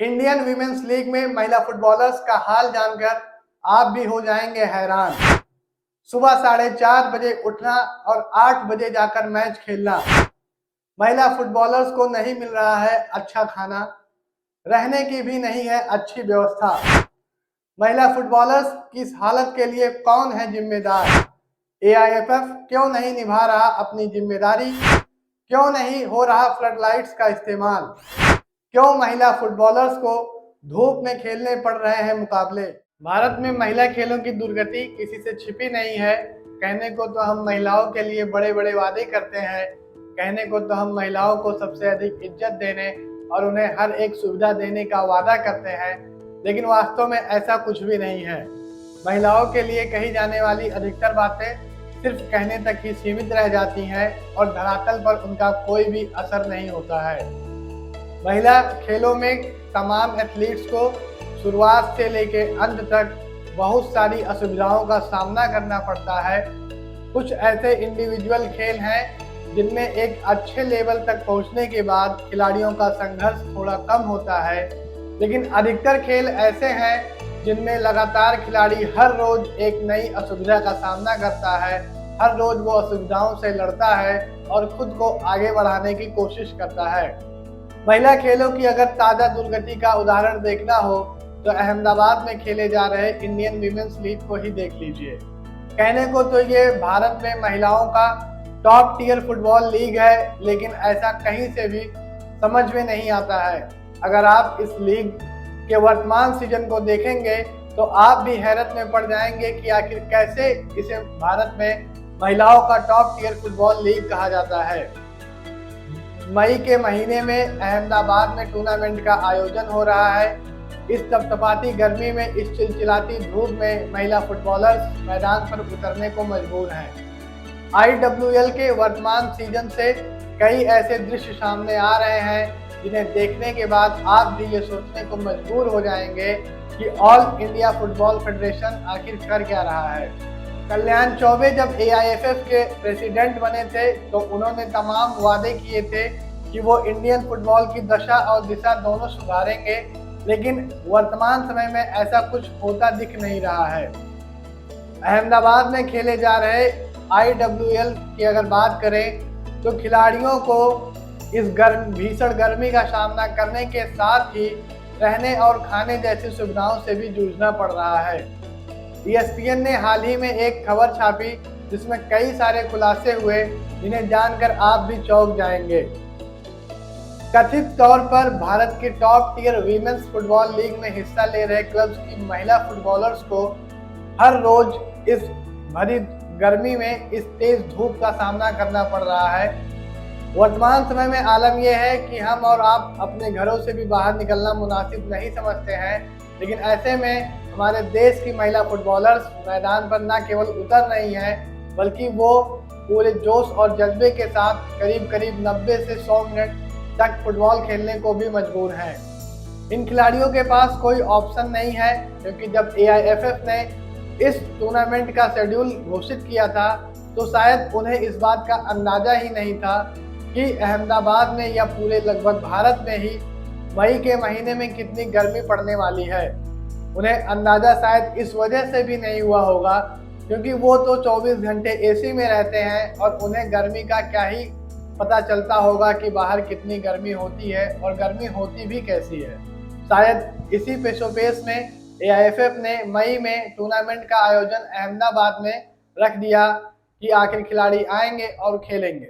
Indian women's league में महिला footballers का हाल जानकर आप भी हो जाएंगे हैरान। सुबह 4:30 बजे उठना और 8 बजे जाकर मैच खेलना। महिला फुटबॉलर्स को नहीं मिल रहा है अच्छा खाना, रहने की भी नहीं है अच्छी व्यवस्था। महिला फुटबॉलर्स की इस हालत के लिए कौन है जिम्मेदार? एआईएफएफ क्यों नहीं निभा रहा अपनी जिम्मेदारी? क्यों नहीं हो रहा फ्लडलाइट्स का इस्तेमाल? क्यों महिला फुटबॉलर्स को धूप में खेलने पड़ रहे हैं मुकाबले? भारत में महिला खेलों की दुर्गति किसी से छिपी नहीं है। कहने को तो हम महिलाओं के लिए बड़े बड़े वादे करते हैं, कहने को तो हम महिलाओं को सबसे अधिक इज्जत देने और उन्हें हर एक सुविधा देने का वादा करते हैं, लेकिन वास्तव में ऐसा कुछ भी नहीं है। महिलाओं के लिए कही जाने वाली अधिकतर बातें सिर्फ कहने तक ही सीमित रह जाती हैं और धरातल पर उनका कोई भी असर नहीं होता है। महिला खेलों में तमाम एथलीट्स को शुरुआत से लेकर अंत तक बहुत सारी असुविधाओं का सामना करना पड़ता है। कुछ ऐसे इंडिविजुअल खेल हैं जिनमें एक अच्छे लेवल तक पहुंचने के बाद खिलाड़ियों का संघर्ष थोड़ा कम होता है, लेकिन अधिकतर खेल ऐसे हैं जिनमें लगातार खिलाड़ी हर रोज एक नई असुविधा का सामना करता है। हर रोज वो असुविधाओं से लड़ता है और खुद को आगे बढ़ाने की कोशिश करता है। महिला खेलों की अगर ताज़ा दुर्गति का उदाहरण देखना हो तो अहमदाबाद में खेले जा रहे इंडियन वीमेंस लीग को ही देख लीजिए। कहने को तो ये भारत में महिलाओं का टॉप टियर फुटबॉल लीग है, लेकिन ऐसा कहीं से भी समझ में नहीं आता है। अगर आप इस लीग के वर्तमान सीजन को देखेंगे तो आप भी हैरत में पड़ जाएंगे कि आखिर कैसे इसे भारत में महिलाओं का टॉप टियर फुटबॉल लीग कहा जाता है। मई के महीने में अहमदाबाद में टूर्नामेंट का आयोजन हो रहा है। इस तपतपाती गर्मी में, इस चिलचिलाती धूप में महिला फुटबॉलर्स मैदान पर उतरने को मजबूर हैं। आईडब्ल्यूएल के वर्तमान सीजन से कई ऐसे दृश्य सामने आ रहे हैं जिन्हें देखने के बाद आप भी ये सोचने को मजबूर हो जाएंगे कि ऑल इंडिया फुटबॉल फेडरेशन आखिर कर क्या रहा है। कल्याण चौबे जब एआईएफएफ के प्रेसिडेंट बने थे तो उन्होंने तमाम वादे किए थे कि वो इंडियन फुटबॉल की दशा और दिशा दोनों सुधारेंगे, लेकिन वर्तमान समय में ऐसा कुछ होता दिख नहीं रहा है। अहमदाबाद में खेले जा रहे आईडब्ल्यूएल की अगर बात करें तो खिलाड़ियों को इस भीषण गर्मी का सामना करने के साथ ही रहने और खाने जैसी सुविधाओं से भी जूझना पड़ रहा है। ESPN ने हाल ही में एक खबर छापी जिसमें कई सारे खुलासे हुए जिन्हें जानकर आप भी चौंक जाएंगे। कथित तौर पर भारत के top tier women's football league में हिस्सा ले रहे क्लब्स की महिला फुटबॉलर्स को हर रोज इस भरी गर्मी में, इस तेज धूप का सामना करना पड़ रहा है। वर्तमान समय में आलम यह है कि हम और आप अपने घरों से भी बाहर निकलना मुनासिब नहीं समझते हैं, लेकिन ऐसे में हमारे देश की महिला फुटबॉलर्स मैदान पर न केवल उतर रही हैं, बल्कि वो पूरे जोश और जज्बे के साथ करीब 90 से 100 मिनट तक फुटबॉल खेलने को भी मजबूर हैं। इन खिलाड़ियों के पास कोई ऑप्शन नहीं है, क्योंकि जब एआईएफएफ ने इस टूर्नामेंट का शेड्यूल घोषित किया था तो शायद उन्हें इस बात का अंदाजा ही नहीं था कि अहमदाबाद में या पूरे लगभग भारत में ही मई के महीने में कितनी गर्मी पड़ने वाली है। उन्हें अंदाजा शायद इस वजह से भी नहीं हुआ होगा क्योंकि वो तो 24 घंटे एसी में रहते हैं और उन्हें गर्मी का क्या ही पता चलता होगा कि बाहर कितनी गर्मी होती है और गर्मी होती भी कैसी है। शायद इसी पेशोपेश में एआईएफएफ ने मई में टूर्नामेंट का आयोजन अहमदाबाद में रख दिया कि आखिर खिलाड़ी आएंगे और खेलेंगे।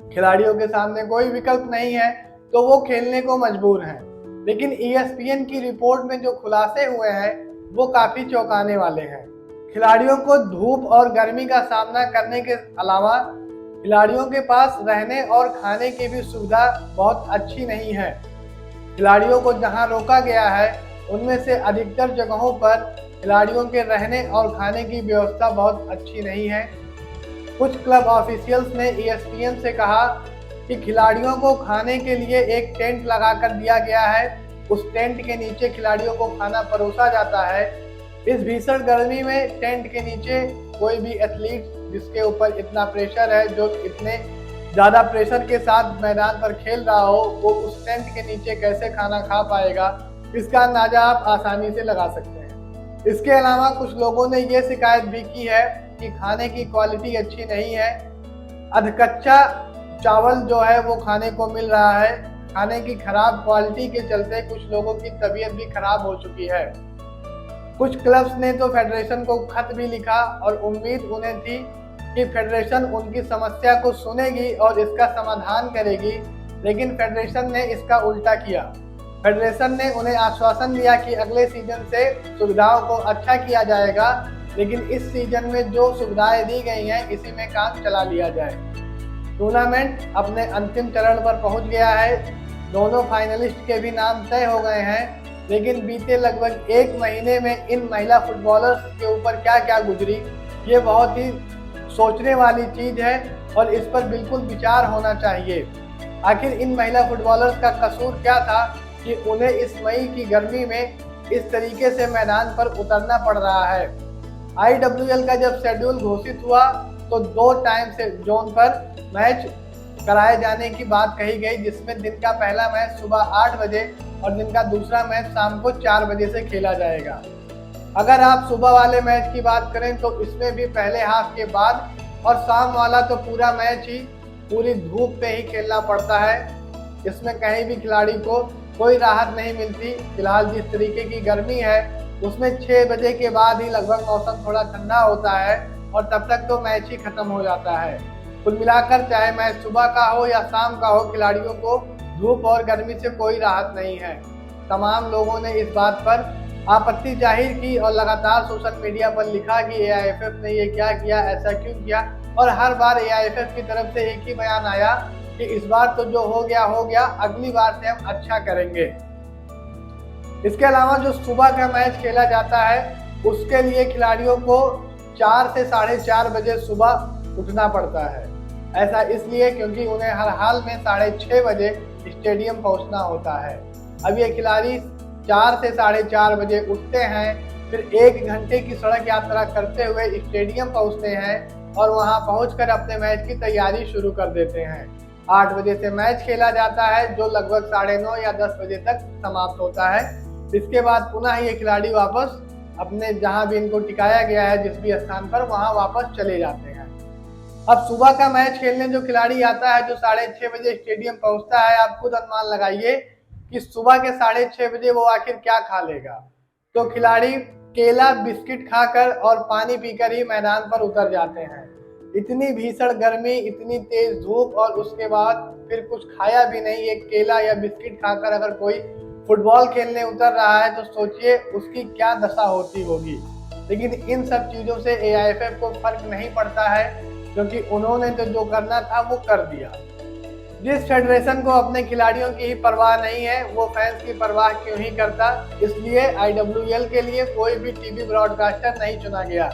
खिलाड़ियों के सामने कोई विकल्प नहीं है तो वो खेलने को मजबूर हैं। लेकिन ESPN की रिपोर्ट में जो खुलासे हुए हैं वो काफ़ी चौंकाने वाले हैं। खिलाड़ियों को धूप और गर्मी का सामना करने के अलावा खिलाड़ियों के पास रहने और खाने की भी सुविधा बहुत अच्छी नहीं है। खिलाड़ियों को जहां रोका गया है उनमें से अधिकतर जगहों पर खिलाड़ियों के रहने और खाने की व्यवस्था बहुत अच्छी नहीं है। कुछ क्लब ऑफिशियल्स ने ESPN से कहा कि खिलाड़ियों को खाने के लिए एक टेंट लगाकर दिया गया है। उस टेंट के नीचे खिलाड़ियों को खाना परोसा जाता है। इस भीषण गर्मी में टेंट के नीचे कोई भी एथलीट जिसके ऊपर इतना प्रेशर है, जो इतने ज़्यादा प्रेशर के साथ मैदान पर खेल रहा हो, वो उस टेंट के नीचे कैसे खाना खा पाएगा, इसका अंदाजा आप आसानी से लगा सकते हैं। इसके अलावा कुछ लोगों ने ये शिकायत भी की है कि खाने की क्वालिटी अच्छी नहीं है, अधकच्चा चावल जो है वो खाने को मिल रहा है। खाने की खराब क्वालिटी के चलते कुछ लोगों की तबीयत भी खराब हो चुकी है। कुछ क्लब्स ने तो फेडरेशन को खत भी लिखा और उम्मीद उन्हें थी कि फेडरेशन उनकी समस्या को सुनेगी और इसका समाधान करेगी, लेकिन फेडरेशन ने इसका उल्टा किया। फेडरेशन ने उन्हें आश्वासन दिया कि अगले सीजन से सुविधाओं को अच्छा किया जाएगा, लेकिन इस सीजन में जो सुविधाएं दी गई हैं इसी में काम चला लिया जाए। टूर्नामेंट अपने अंतिम चरण पर पहुंच गया है। दोनों फाइनलिस्ट के भी नाम तय हो गए हैं, लेकिन बीते लगभग 1 महीने में इन महिला फुटबॉलर्स के ऊपर क्या क्या गुजरी, ये बहुत ही सोचने वाली चीज़ है और इस पर बिल्कुल विचार होना चाहिए। आखिर इन महिला फुटबॉलर्स का कसूर क्या था कि उन्हें इस मई की गर्मी में इस तरीके से मैदान पर उतरना पड़ रहा है। IWL का जब शेड्यूल घोषित हुआ तो 2 टाइम से जोन पर मैच कराए जाने की बात कही गई, जिसमें दिन का पहला मैच सुबह 8 बजे और दिन का दूसरा मैच शाम को 4 बजे से खेला जाएगा। अगर आप सुबह वाले मैच की बात करें तो इसमें भी पहले हाफ के बाद, और शाम वाला तो पूरा मैच ही पूरी धूप पे ही खेलना पड़ता है। इसमें कहीं भी खिलाड़ी को कोई राहत नहीं मिलती। फिलहाल जिस तरीके की गर्मी है उसमें 6 बजे के बाद ही लगभग मौसम थोड़ा ठंडा होता है और तब तक तो मैच ही खत्म हो जाता है। कुल मिलाकर चाहे मैच सुबह का हो या शाम का हो, खिलाड़ियों को धूप और गर्मी से कोई राहत नहीं है। तमाम लोगों ने इस बात पर आपत्ति जाहिर की और लगातार सोशल मीडिया पर लिखा कि AIFF ने ये क्या किया, ऐसा क्यों किया, और हर बार AIFF की तरफ से एक ही बयान आया कि इस बार तो जो हो गया, अगली बार से हम अच्छा करेंगे। इसके अलावा जो सुबह का मैच खेला जाता है उसके लिए खिलाड़ियों को 4 से 4:30 बजे सुबह उठना पड़ता है। ऐसा इसलिए क्योंकि उन्हें हर हाल में 6:30 बजे स्टेडियम पहुंचना होता है। अब ये खिलाड़ी 4 से 4:30 बजे उठते हैं, फिर 1 घंटे की सड़क यात्रा करते हुए स्टेडियम पहुंचते हैं और वहां पहुंचकर अपने मैच की तैयारी शुरू कर देते हैं। 8 बजे से मैच खेला जाता है जो लगभग 9:30 या 10 बजे तक समाप्त होता है। इसके बाद पुनः ये खिलाड़ी वापस अपने जहां भी इनको टिकाया गया है, जिस भी स्थान पर, वहां वापस चले जाते हैं। अब सुबह का मैच खेलने जो खिलाड़ी आता है, जो 6:30 बजे स्टेडियम पहुंचता है, आप खुद अनुमान लगाइए कि सुबह के 6:30 बजे वो आखिर क्या खा लेगा। तो खिलाड़ी केला बिस्किट खाकर और पानी पीकर ही मैदान पर उतर जाते हैं। इतनी भीषण गर्मी, इतनी तेज धूप और उसके बाद फिर कुछ खाया भी नहीं, एक केला या बिस्किट खाकर अगर कोई फुटबॉल खेलने उतर रहा है तो सोचिए उसकी क्या दशा होती होगी। लेकिन इन सब चीज़ों से AIFF को फर्क नहीं पड़ता है, क्योंकि उन्होंने तो जो करना था वो कर दिया। जिस फेडरेशन को अपने खिलाड़ियों की ही परवाह नहीं है, वो फैंस की परवाह क्यों ही करता। इसलिए IWL के लिए कोई भी टीवी ब्रॉडकास्टर नहीं चुना गया।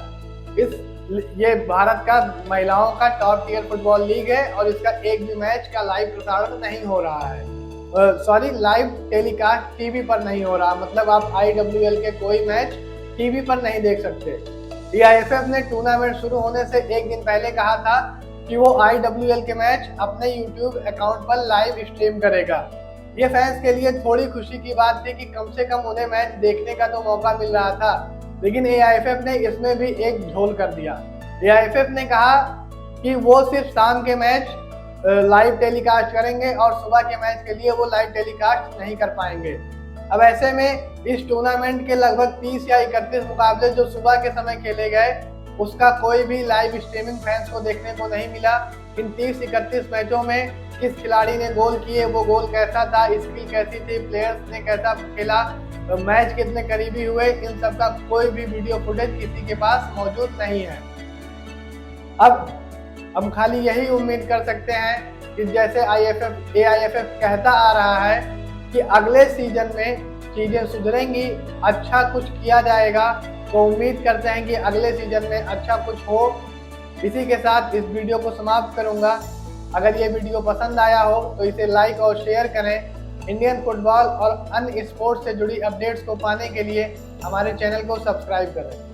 ये भारत का महिलाओं का टॉप टियर फुटबॉल लीग है और इसका एक भी मैच का लाइव प्रसारण नहीं हो रहा है। लाइव टेलीकास्ट टीवी पर नहीं हो रहा, मतलब आप IWL के कोई मैच टीवी पर नहीं देख सकते। AIFF ने टूर्नामेंट शुरू होने से एक दिन पहले कहा था कि वो IWL के मैच अपने YouTube अकाउंट पर लाइव स्ट्रीम करेगा। ये फैंस के लिए थोड़ी खुशी की बात थी कि कम से कम उन्हें मैच देखने का तो मौका मिल रहा था, लेकिन AIFF ने इसमें भी एक झोल कर दिया। AIFF ने कहा कि वो सिर्फ शाम के मैच लाइव टेलीकास्ट करेंगे और सुबह के मैच के लिए वो लाइव टेलीकास्ट नहीं कर पाएंगे। अब ऐसे में इस टूर्नामेंट के लगभग 30 या 31 मुकाबले जो सुबह के समय खेले गए, उसका कोई भी लाइव स्ट्रीमिंग फैंस को देखने को नहीं मिला। इन 30-31 मैचों में किस खिलाड़ी ने गोल किए, वो गोल कैसा था, स्किल कैसी थी, प्लेयर्स ने कैसा खेला, मैच कितने करीबी हुए, इन सब का कोई भी वीडियो फुटेज किसी के पास मौजूद नहीं है। अब हम खाली यही उम्मीद कर सकते हैं कि जैसे AIFF कहता आ रहा है कि अगले सीजन में चीज़ें सुधरेंगी, अच्छा कुछ किया जाएगा, तो उम्मीद करते हैं कि अगले सीजन में अच्छा कुछ हो। इसी के साथ इस वीडियो को समाप्त करूंगा। अगर ये वीडियो पसंद आया हो तो इसे लाइक और शेयर करें। इंडियन फुटबॉल और अन्य स्पोर्ट्स से जुड़ी अपडेट्स को पाने के लिए हमारे चैनल को सब्सक्राइब करें।